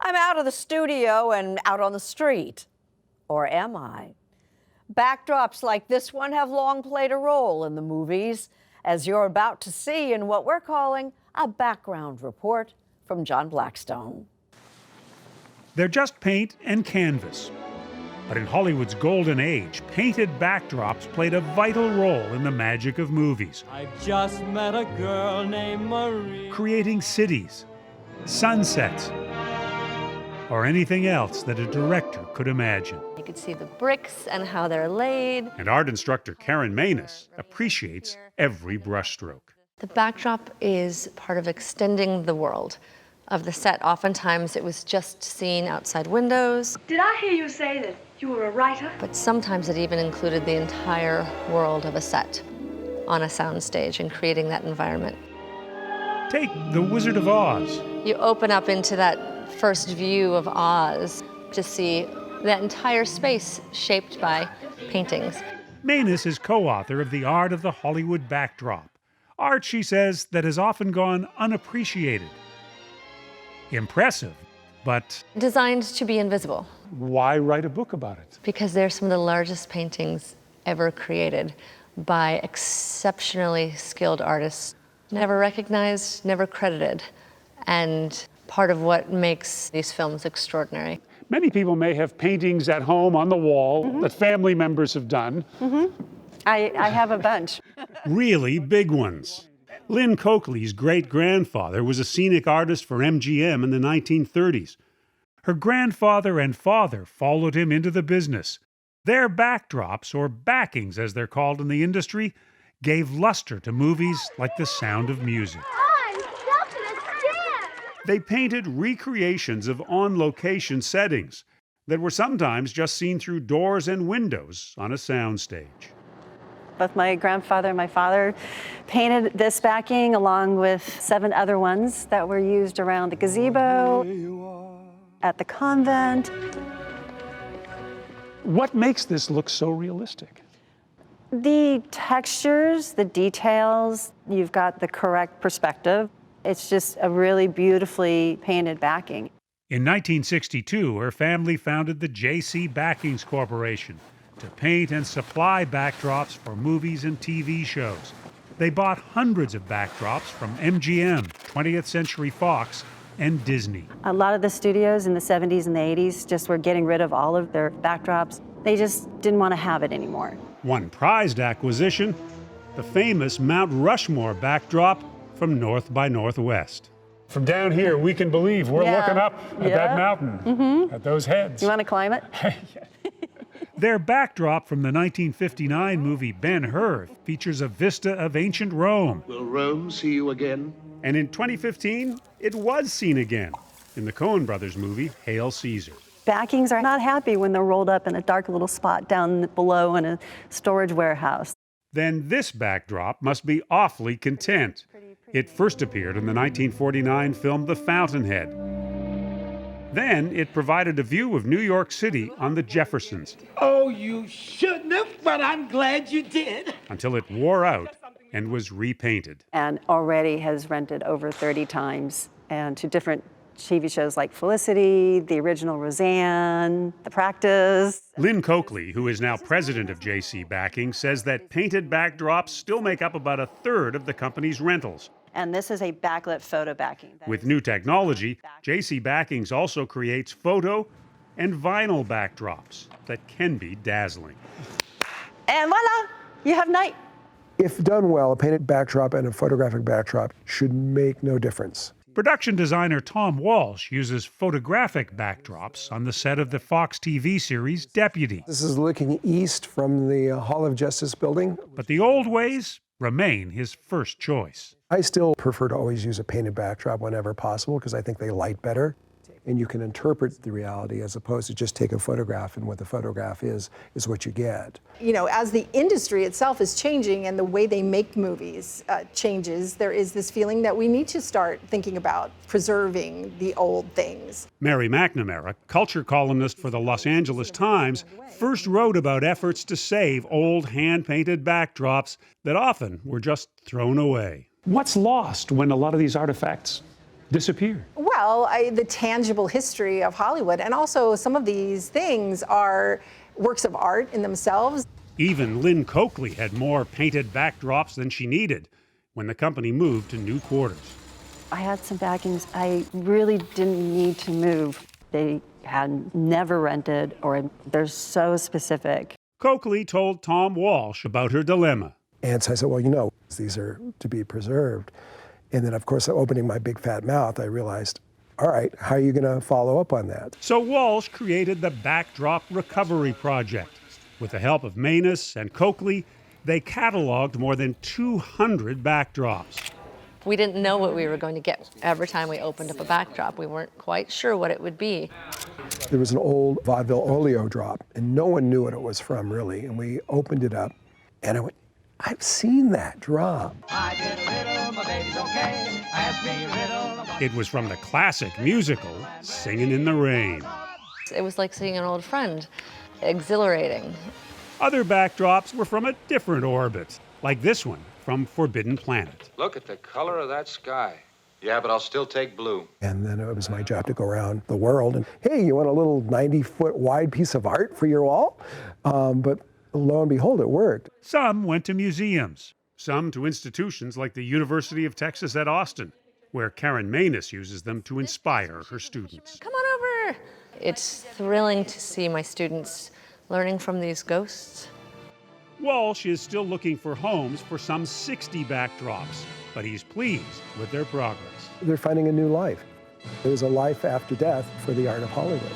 I'm out of the studio and out on the street. Or am I? Backdrops like this one have long played a role in the movies, as you're about to see in what we're calling a background report from John Blackstone. They're just paint and canvas. But in Hollywood's golden age, painted backdrops played a vital role in the magic of movies. I just met a girl named Marie. Creating cities, sunsets, or anything else that a director could imagine. You could see the bricks and how they're laid. And art instructor Karen Maness appreciates every brushstroke. The backdrop is part of extending the world of the set. Oftentimes it was just seen outside windows. Did I hear you say that you were a writer? But sometimes it even included the entire world of a set on a soundstage and creating that environment. Take The Wizard of Oz. You open up into that first view of Oz to see that entire space shaped by paintings. Maness is co-author of The Art of the Hollywood Backdrop. Art, she says, that has often gone unappreciated. Impressive, but Designed to be invisible. why write a book about it? Because they're some of the largest paintings ever created by exceptionally skilled artists, never recognized, never credited, and part of what makes these films extraordinary. Many people may have paintings at home on the wall that family members have done. I have a bunch. Really big ones. Lynne Coakley's great-grandfather was a scenic artist for MGM in the 1930s. Her grandfather and father followed him into the business. Their backdrops, or backings as they're called in the industry, gave luster to movies like The Sound of Music. I'm stuck in a stand! They painted recreations of on-location settings that were sometimes just seen through doors and windows on a soundstage. Both my grandfather and my father painted this backing along with 7 other ones that were used around the gazebo, at the convent. What makes this look so realistic? The textures, the details, you've got the correct perspective. It's just a really beautifully painted backing. In 1962, her family founded the J.C. Backings Corporation to paint and supply backdrops for movies and TV shows. They bought hundreds of backdrops from MGM, 20th Century Fox, and Disney. A lot of the studios in the 70s and the 80s just were getting rid of all of their backdrops. They just didn't want to have it anymore. One prized acquisition, the famous Mount Rushmore backdrop from North by Northwest. From down here, we can believe we're looking up at that mountain, at those heads. You want to climb it? Their backdrop from the 1959 movie Ben-Hur features a vista of ancient Rome. Will Rome see you again? And in 2015, it was seen again in the Coen brothers movie Hail Caesar. Backings are not happy when they're rolled up in a dark little spot down below in a storage warehouse. Then this backdrop must be awfully content. It first appeared in the 1949 film The Fountainhead. Then it provided a view of New York City on the Jeffersons. Oh, you shouldn't have, but I'm glad you did. Until it wore out and was repainted. And already has rented over 30 times and to different TV shows like Felicity, the original Roseanne, The Practice. Lynne Coakley, who is now president of J.C. Backing, says that painted backdrops still make up about a third of the company's rentals. And this is a backlit photo backing. With new technology, J.C. Backings also creates photo and vinyl backdrops that can be dazzling. And voila, you have night. If done well, a painted backdrop and a photographic backdrop should make no difference. Production designer Tom Walsh uses photographic backdrops on the set of the Fox TV series Deputy. This is looking east from the Hall of Justice building. But the old ways remain his first choice. I still prefer to always use a painted backdrop whenever possible because I think they light better. And you can interpret the reality as opposed to just take a photograph, and what the photograph is what you get. You know, as the industry itself is changing and the way they make movies changes, there is this feeling that we need to start thinking about preserving the old things. Mary McNamara, culture columnist for the Los Angeles Times, first wrote about efforts to save old hand-painted backdrops that often were just thrown away. What's lost when a lot of these artifacts disappear? Well, the tangible history of Hollywood, and also some of these things are works of art in themselves. Even Lynne Coakley had more painted backdrops than she needed when the company moved to new quarters. I had some backings I really didn't need to move. They had never rented, or they're so specific. Coakley told Tom Walsh about her dilemma. And so I said, well, you know, these are to be preserved. And then, of course, opening my big fat mouth, I realized, all right, how are you going to follow up on that? So Walsh created the Backdrop Recovery Project. With the help of Maness and Coakley, they cataloged more than 200 backdrops. We didn't know what we were going to get every time we opened up a backdrop. We weren't quite sure what it would be. There was an old vaudeville oleo drop, and no one knew what it was from, really. And we opened it up, and I went, I've seen that drop. I did a riddle, my baby's okay. Ask me a riddle. It was from the classic musical, Singin' in the Rain. It was like seeing an old friend, exhilarating. Other backdrops were from a different orbit, like this one from Forbidden Planet. Look at the color of that sky. Yeah, but I'll still take blue. And then it was my job to go around the world and, hey, you want a little 90-foot wide piece of art for your wall? But lo and behold, it worked. Some went to museums, some to institutions like the University of Texas at Austin, where Karen Maness uses them to inspire her students. Come on over. It's thrilling to see my students learning from these ghosts. Walsh is still looking for homes for some 60 backdrops, but he's pleased with their progress. They're finding a new life. There's a life after death for the art of Hollywood.